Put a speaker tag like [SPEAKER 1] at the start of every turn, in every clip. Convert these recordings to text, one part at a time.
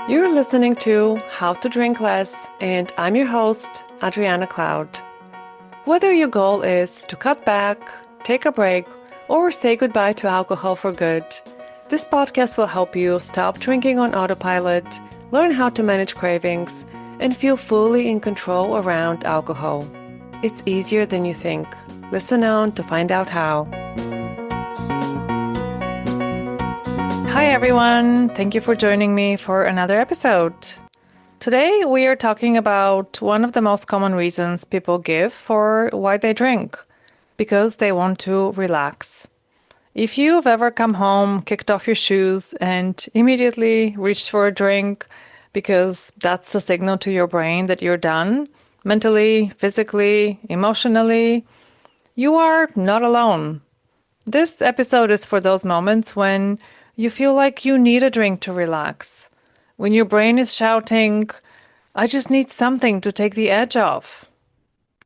[SPEAKER 1] You're listening to How to Drink Less, and I'm your host, Adriana Cloud. Whether your goal is to cut back, take a break, or say goodbye to alcohol for good, this podcast will help you stop drinking on autopilot, learn how to manage cravings, and feel fully in control around alcohol. It's easier than you think. Listen on to find out how. Hi everyone, thank you for joining me for another episode. Today we are talking about one of the most common reasons people give for why they drink, because they want to relax. If you've ever come home, kicked off your shoes, and immediately reached for a drink because that's a signal to your brain that you're done, mentally, physically, emotionally, you are not alone. This episode is for those moments when you feel like you need a drink to relax. When your brain is shouting, I just need something to take the edge off.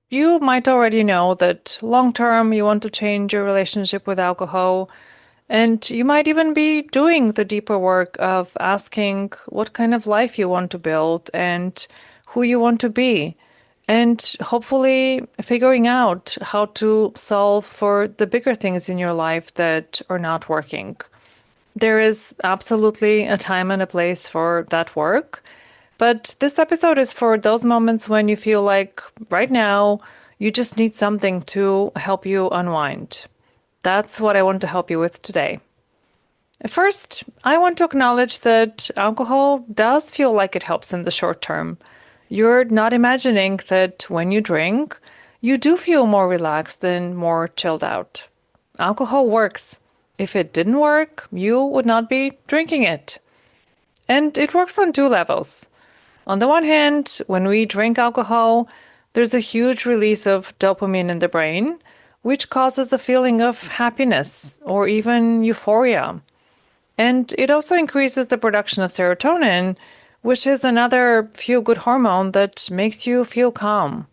[SPEAKER 1] You might already know that long term you want to change your relationship with alcohol, and you might even be doing the deeper work of asking what kind of life you want to build and who you want to be, and hopefully figuring out how to solve for the bigger things in your life that are not working. There is absolutely a time and a place for that work. But this episode is for those moments when you feel like right now you just need something to help you unwind. That's what I want to help you with today. First, I want to acknowledge that alcohol does feel like it helps in the short term. You're not imagining that when you drink, you do feel more relaxed and more chilled out. Alcohol works. If it didn't work, you would not be drinking it. And it works on two levels. On the one hand, when we drink alcohol, there's a huge release of dopamine in the brain, which causes a feeling of happiness or even euphoria. And it also increases the production of serotonin, which is another feel-good hormone that makes you feel calm.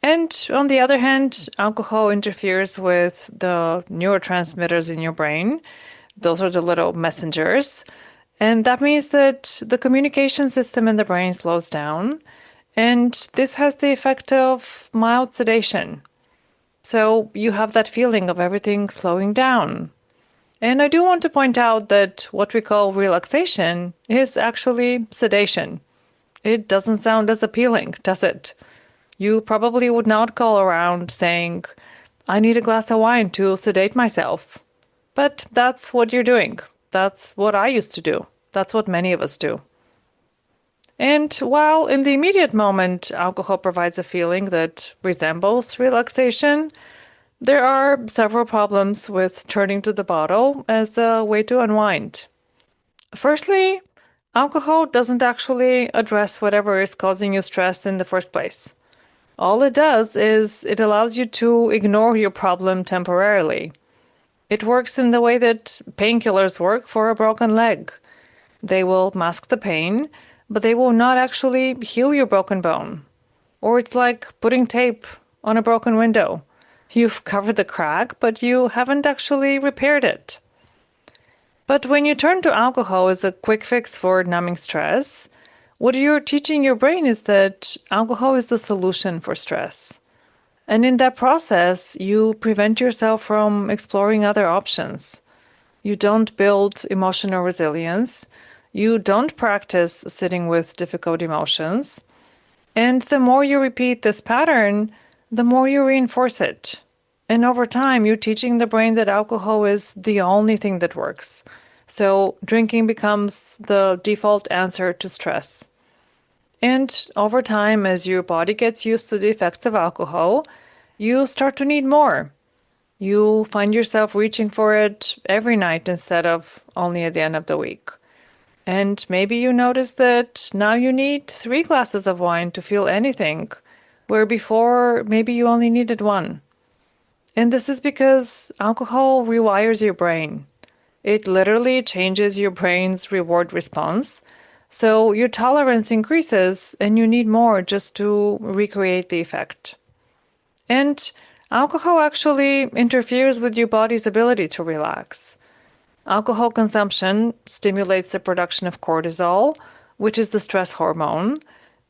[SPEAKER 1] And on the other hand, alcohol interferes with the neurotransmitters in your brain. Those are the little messengers. And that means that the communication system in the brain slows down. And this has the effect of mild sedation. So you have that feeling of everything slowing down. And I do want to point out that what we call relaxation is actually sedation. It doesn't sound as appealing, does it? You probably would not go around saying, I need a glass of wine to sedate myself. But that's what you're doing. That's what I used to do. That's what many of us do. And while in the immediate moment, alcohol provides a feeling that resembles relaxation, there are several problems with turning to the bottle as a way to unwind. Firstly, alcohol doesn't actually address whatever is causing you stress in the first place. All it does is it allows you to ignore your problem temporarily. It works in the way that painkillers work for a broken leg. They will mask the pain, but they will not actually heal your broken bone. Or it's like putting tape on a broken window. You've covered the crack, but you haven't actually repaired it. But when you turn to alcohol as a quick fix for numbing stress, what you're teaching your brain is that alcohol is the solution for stress. And in that process, you prevent yourself from exploring other options. You don't build emotional resilience. You don't practice sitting with difficult emotions. And the more you repeat this pattern, the more you reinforce it. And over time, you're teaching the brain that alcohol is the only thing that works. So drinking becomes the default answer to stress. And over time, as your body gets used to the effects of alcohol, you start to need more. You find yourself reaching for it every night instead of only at the end of the week. And maybe you notice that now you need 3 glasses of wine to feel anything, where before maybe you only needed 1. And this is because alcohol rewires your brain. It literally changes your brain's reward response. So your tolerance increases and you need more just to recreate the effect. And alcohol actually interferes with your body's ability to relax. Alcohol consumption stimulates the production of cortisol, which is the stress hormone.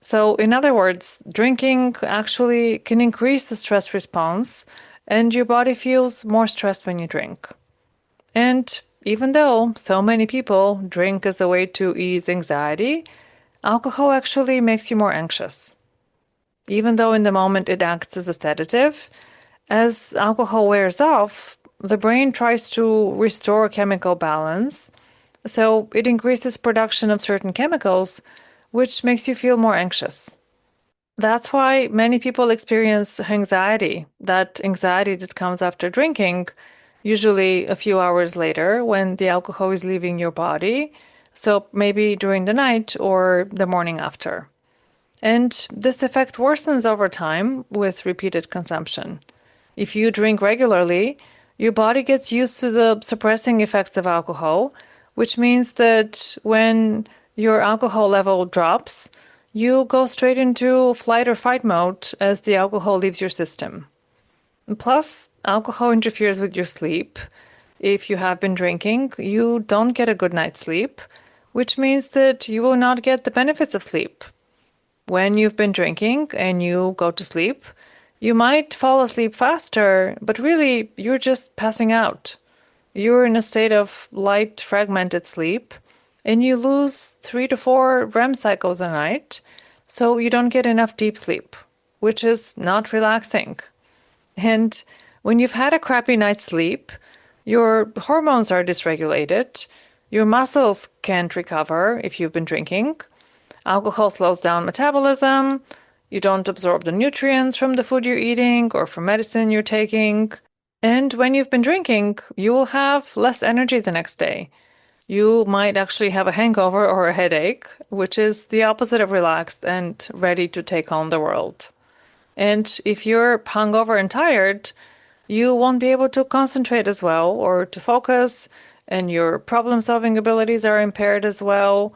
[SPEAKER 1] So, in other words, drinking actually can increase the stress response, and your body feels more stressed when you drink. And even though so many people drink as a way to ease anxiety, alcohol actually makes you more anxious. Even though in the moment it acts as a sedative, as alcohol wears off, the brain tries to restore chemical balance. So it increases production of certain chemicals, which makes you feel more anxious. That's why many people experience anxiety, that anxiety that comes after drinking, usually a few hours later when the alcohol is leaving your body. So maybe during the night or the morning after. And this effect worsens over time with repeated consumption. If you drink regularly, your body gets used to the suppressing effects of alcohol, which means that when your alcohol level drops, you go straight into flight or fight mode as the alcohol leaves your system. Plus, alcohol interferes with your sleep. If you have been drinking, you don't get a good night's sleep, which means that you will not get the benefits of sleep. When you've been drinking and you go to sleep, you might fall asleep faster, but really you're just passing out. You're in a state of light, fragmented sleep, and you lose 3 to 4 REM cycles a night, so you don't get enough deep sleep, which is not relaxing. And when you've had a crappy night's sleep, your hormones are dysregulated, your muscles can't recover if you've been drinking, alcohol slows down metabolism, you don't absorb the nutrients from the food you're eating or from medicine you're taking. And when you've been drinking, you will have less energy the next day. You might actually have a hangover or a headache, which is the opposite of relaxed and ready to take on the world. And if you're hungover and tired, you won't be able to concentrate as well or to focus, and your problem solving abilities are impaired as well.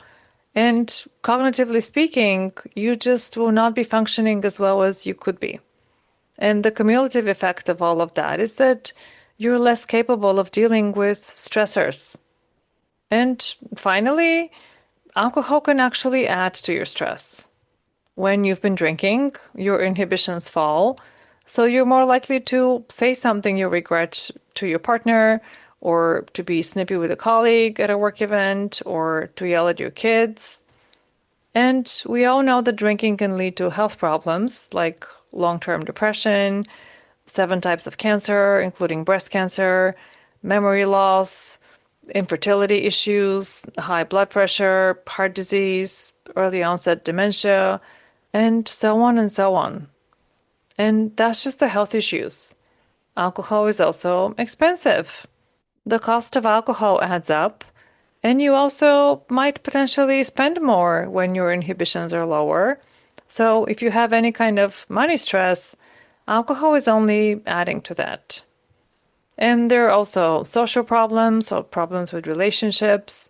[SPEAKER 1] And cognitively speaking, you just will not be functioning as well as you could be. And the cumulative effect of all of that is that you're less capable of dealing with stressors. And finally, alcohol can actually add to your stress. When you've been drinking, your inhibitions fall, so you're more likely to say something you regret to your partner, or to be snippy with a colleague at a work event, or to yell at your kids. And we all know that drinking can lead to health problems like long-term depression, 7 types of cancer, including breast cancer, memory loss, infertility issues, high blood pressure, heart disease, early onset dementia, and so on and so on. And that's just the health issues. Alcohol is also expensive. The cost of alcohol adds up, and you also might potentially spend more when your inhibitions are lower. So if you have any kind of money stress, alcohol is only adding to that. And there are also social problems or problems with relationships,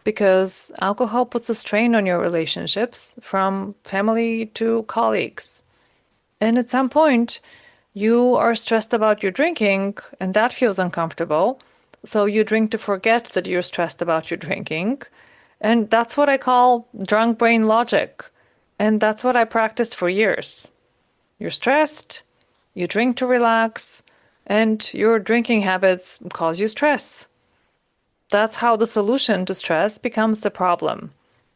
[SPEAKER 1] because alcohol puts a strain on your relationships from family to colleagues. And at some point, you are stressed about your drinking, and that feels uncomfortable. So you drink to forget that you're stressed about your drinking. And that's what I call drunk brain logic. And that's what I practiced for years. You're stressed, you drink to relax, and your drinking habits cause you stress. That's how the solution to stress becomes the problem.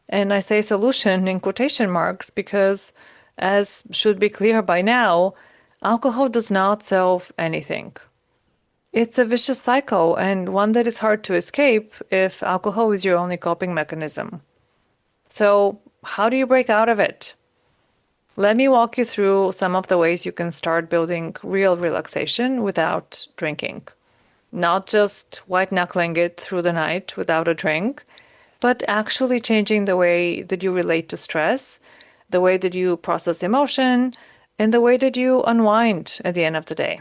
[SPEAKER 1] And I say solution in quotation marks because, as should be clear by now, alcohol does not solve anything. It's a vicious cycle, and one that is hard to escape if alcohol is your only coping mechanism. So, how do you break out of it? Let me walk you through some of the ways you can start building real relaxation without drinking. Not just white knuckling it through the night without a drink, but actually changing the way that you relate to stress, the way that you process emotion, and the way that you unwind at the end of the day.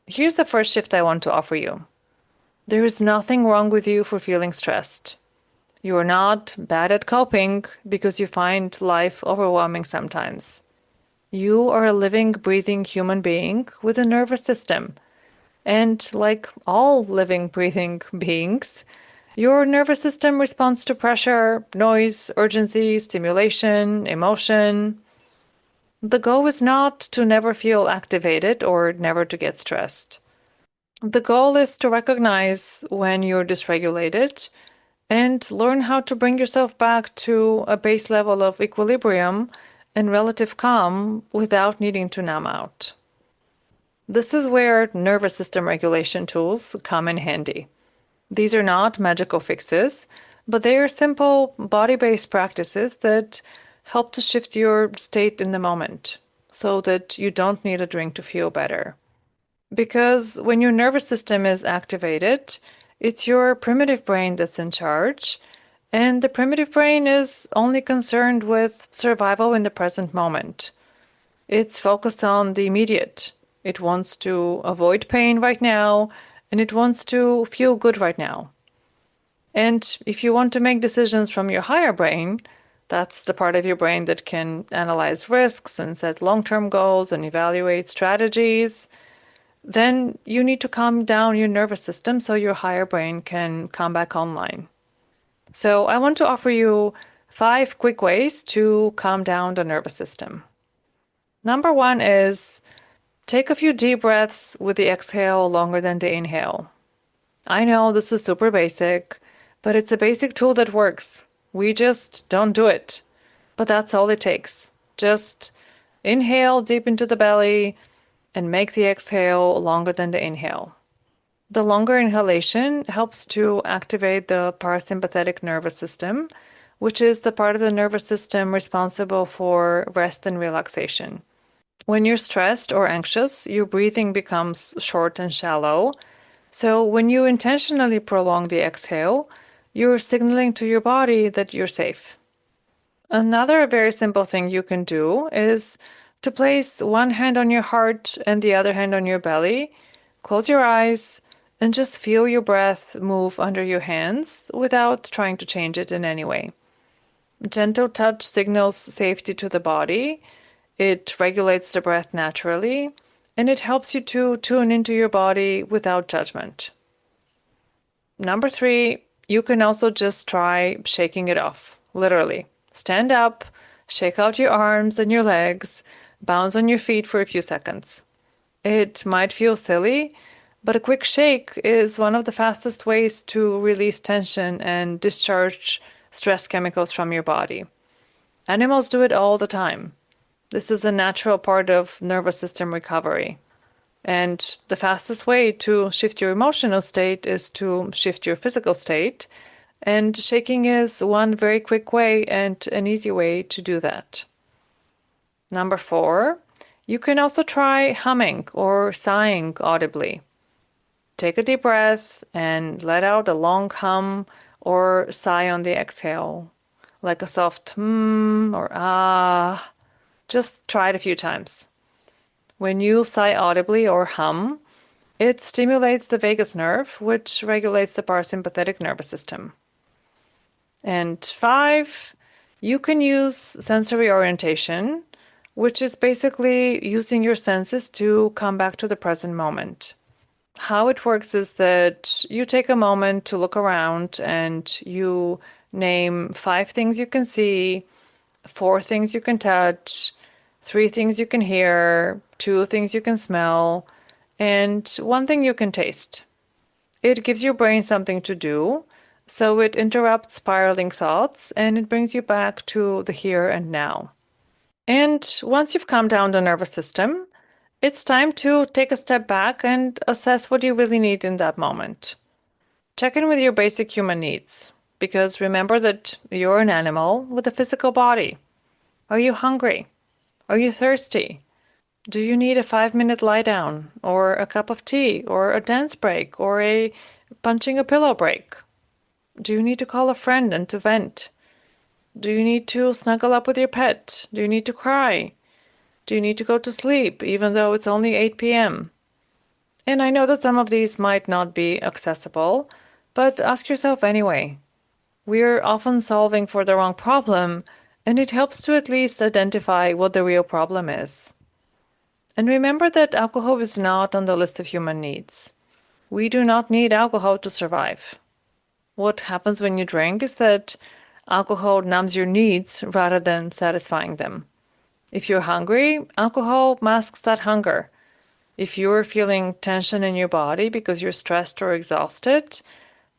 [SPEAKER 1] Here's the first shift I want to offer you. There is nothing wrong with you for feeling stressed. You are not bad at coping because you find life overwhelming sometimes. You are a living, breathing human being with a nervous system. And like all living, breathing beings, Your nervous system responds to pressure, noise, urgency, stimulation, emotion. The goal is not to never feel activated or never to get stressed. The goal is to recognize when you're dysregulated and learn how to bring yourself back to a base level of equilibrium and relative calm without needing to numb out. This is where nervous system regulation tools come in handy. These are not magical fixes, but they are simple body-based practices that help to shift your state in the moment so that you don't need a drink to feel better. Because when your nervous system is activated, it's your primitive brain that's in charge, and the primitive brain is only concerned with survival in the present moment. It's focused on the immediate. It wants to avoid pain right now, and it wants to feel good right now. And if you want to make decisions from your higher brain, that's the part of your brain that can analyze risks and set long-term goals and evaluate strategies, then you need to calm down your nervous system so your higher brain can come back online. So I want to offer you 5 quick ways to calm down the nervous system. Number 1 is take a few deep breaths with the exhale longer than the inhale. I know this is super basic, but it's a basic tool that works. We just don't do it. But that's all it takes. Just inhale deep into the belly and make the exhale longer than the inhale. The longer inhalation helps to activate the parasympathetic nervous system, which is the part of the nervous system responsible for rest and relaxation. When you're stressed or anxious, your breathing becomes short and shallow. So when you intentionally prolong the exhale, you're signaling to your body that you're safe. Another very simple thing you can do is to place one hand on your heart and the other hand on your belly. Close your eyes and just feel your breath move under your hands without trying to change it in any way. Gentle touch signals safety to the body. It regulates the breath naturally, and it helps you to tune into your body without judgment. Number 3, you can also just try shaking it off, literally. Stand up, shake out your arms and your legs, bounce on your feet for a few seconds. It might feel silly, but a quick shake is one of the fastest ways to release tension and discharge stress chemicals from your body. Animals do it all the time. This is a natural part of nervous system recovery. And the fastest way to shift your emotional state is to shift your physical state. And shaking is one very quick way and an easy way to do that. Number 4, you can also try humming or sighing audibly. Take a deep breath and let out a long hum or sigh on the exhale, like a soft or ah. Just try it a few times. When you sigh audibly or hum, it stimulates the vagus nerve, which regulates the parasympathetic nervous system. And 5, you can use sensory orientation, which is basically using your senses to come back to the present moment. How it works is that you take a moment to look around and you name 5 things you can see, 4 things you can touch, 3 things you can hear, 2 things you can smell, and 1 thing you can taste. It gives your brain something to do, so it interrupts spiraling thoughts and it brings you back to the here and now. And once you've calmed down the nervous system, it's time to take a step back and assess what you really need in that moment. Check in with your basic human needs, because remember that you're an animal with a physical body. Are you hungry? Are you thirsty? Do you need a 5-minute lie down, or a cup of tea, or a dance break, or a punching a pillow break? Do you need to call a friend and to vent? Do you need to snuggle up with your pet? Do you need to cry? Do you need to go to sleep, even though it's only 8 p.m.? And I know that some of these might not be accessible, but ask yourself anyway. We're often solving for the wrong problem, and it helps to at least identify what the real problem is. And remember that alcohol is not on the list of human needs. We do not need alcohol to survive. What happens when you drink is that alcohol numbs your needs rather than satisfying them. If you're hungry, alcohol masks that hunger. If you're feeling tension in your body because you're stressed or exhausted,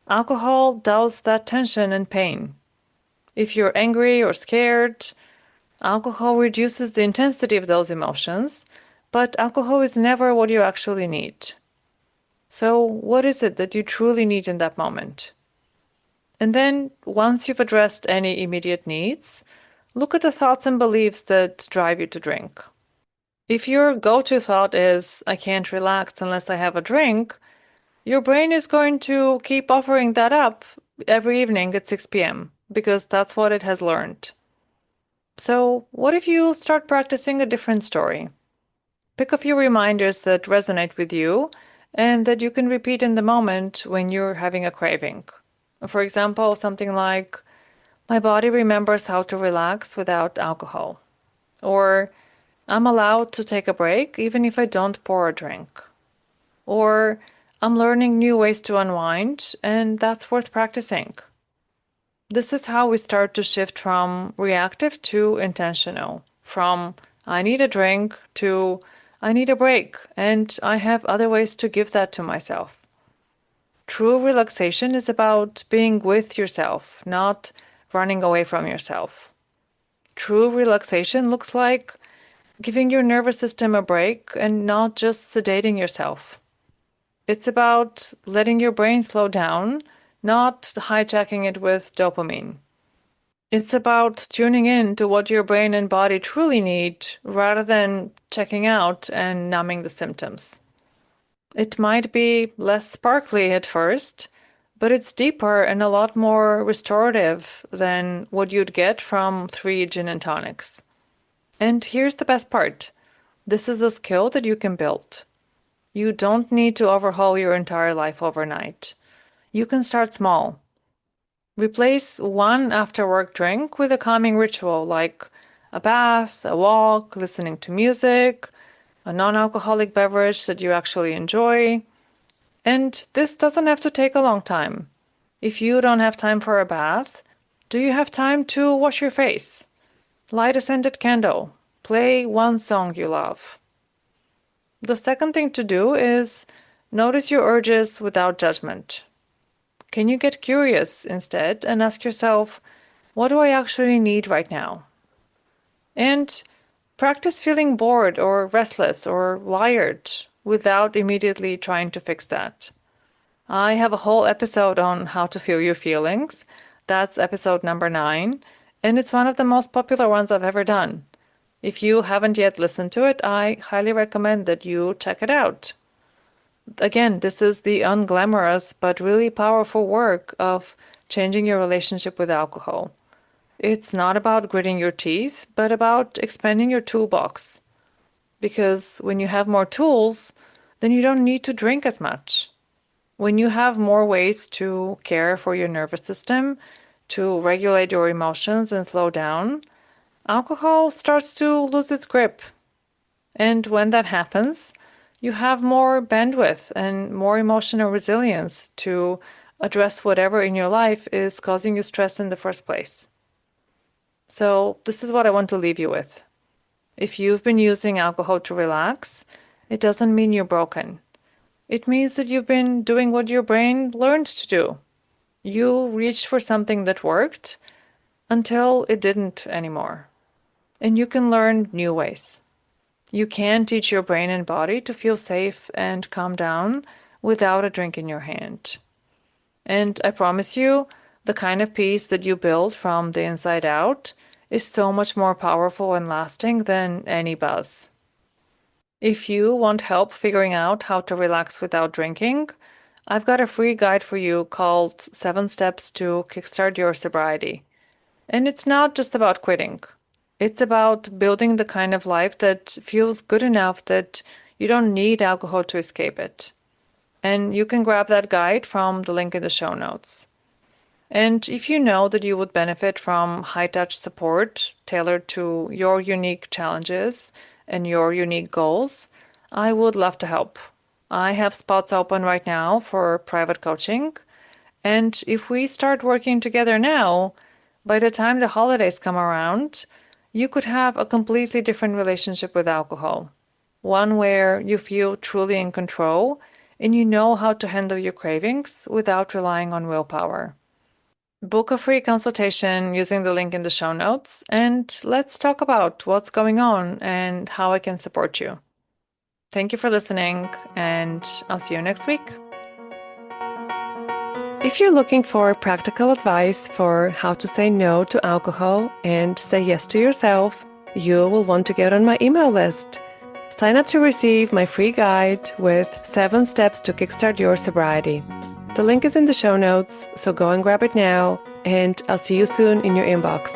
[SPEAKER 1] alcohol dulls that tension and pain. If you're angry or scared, alcohol reduces the intensity of those emotions, but alcohol is never what you actually need. So, what is it that you truly need in that moment? And then, once you've addressed any immediate needs, look at the thoughts and beliefs that drive you to drink. If your go to thought is, I can't relax unless I have a drink, your brain is going to keep offering that up every evening at 6 p.m. because that's what it has learned. So, what if you start practicing a different story? Pick a few reminders that resonate with you and that you can repeat in the moment when you're having a craving. For example, something like, my body remembers how to relax without alcohol. Or, I'm allowed to take a break even if I don't pour a drink. Or, I'm learning new ways to unwind, and that's worth practicing. This is how we start to shift from reactive to intentional, from I need a drink to I need a break, and I have other ways to give that to myself. True relaxation is about being with yourself, not running away from yourself. True relaxation looks like giving your nervous system a break and not just sedating yourself. It's about letting your brain slow down, not hijacking it with dopamine. It's about tuning in to what your brain and body truly need rather than checking out and numbing the symptoms. It might be less sparkly at first, but it's deeper and a lot more restorative than what you'd get from 3 gin and tonics. And here's the best part. This is a skill that you can build. You don't need to overhaul your entire life overnight. You can start small. Replace one after work drink with a calming ritual like a bath, a walk, listening to music, a non alcoholic beverage that you actually enjoy. And this doesn't have to take a long time. If you don't have time for a bath, do you have time to wash your face? Light a scented candle. Play one song you love. The second thing to do is notice your urges without judgment. Can you get curious instead and ask yourself, what do I actually need right now? And practice feeling bored or restless or wired without immediately trying to fix that. I have a whole episode on how to feel your feelings. That's episode number 9, and it's one of the most popular ones I've ever done. If you haven't yet listened to it, I highly recommend that you check it out. Again, this is the unglamorous but really powerful work of changing your relationship with alcohol. It's not about gritting your teeth, but about expanding your toolbox. Because when you have more tools, then you don't need to drink as much. When you have more ways to care for your nervous system, to regulate your emotions and slow down, alcohol starts to lose its grip. And when that happens, you have more bandwidth and more emotional resilience to address whatever in your life is causing you stress in the first place. So, this is what I want to leave you with. If you've been using alcohol to relax, it doesn't mean you're broken. It means that you've been doing what your brain learned to do. You reached for something that worked until it didn't anymore. And you can learn new ways. You can teach your brain and body to feel safe and calm down without a drink in your hand. And I promise you, the kind of peace that you build from the inside out is so much more powerful and lasting than any buzz. If you want help figuring out how to relax without drinking, I've got a free guide for you called 7 Steps to Kickstart Your Sobriety. And it's not just about quitting. It's about building the kind of life that feels good enough that you don't need alcohol to escape it. And you can grab that guide from the link in the show notes. And if you know that you would benefit from high-touch support tailored to your unique challenges and your unique goals, I would love to help. I have spots open right now for private coaching, And if we start working together now, by the time the holidays come around, you could have a completely different relationship with alcohol. One where you feel truly in control and you know how to handle your cravings without relying on willpower. Book a free consultation using the link in the show notes, and let's talk about what's going on and how I can support you. Thank you for listening, and I'll see you next week. If you're looking for practical advice for how to say no to alcohol and say yes to yourself, you will want to get on my email list. Sign up to receive my free guide with 7 steps to kickstart your sobriety. The link is in the show notes, so go and grab it now, and I'll see you soon in your inbox.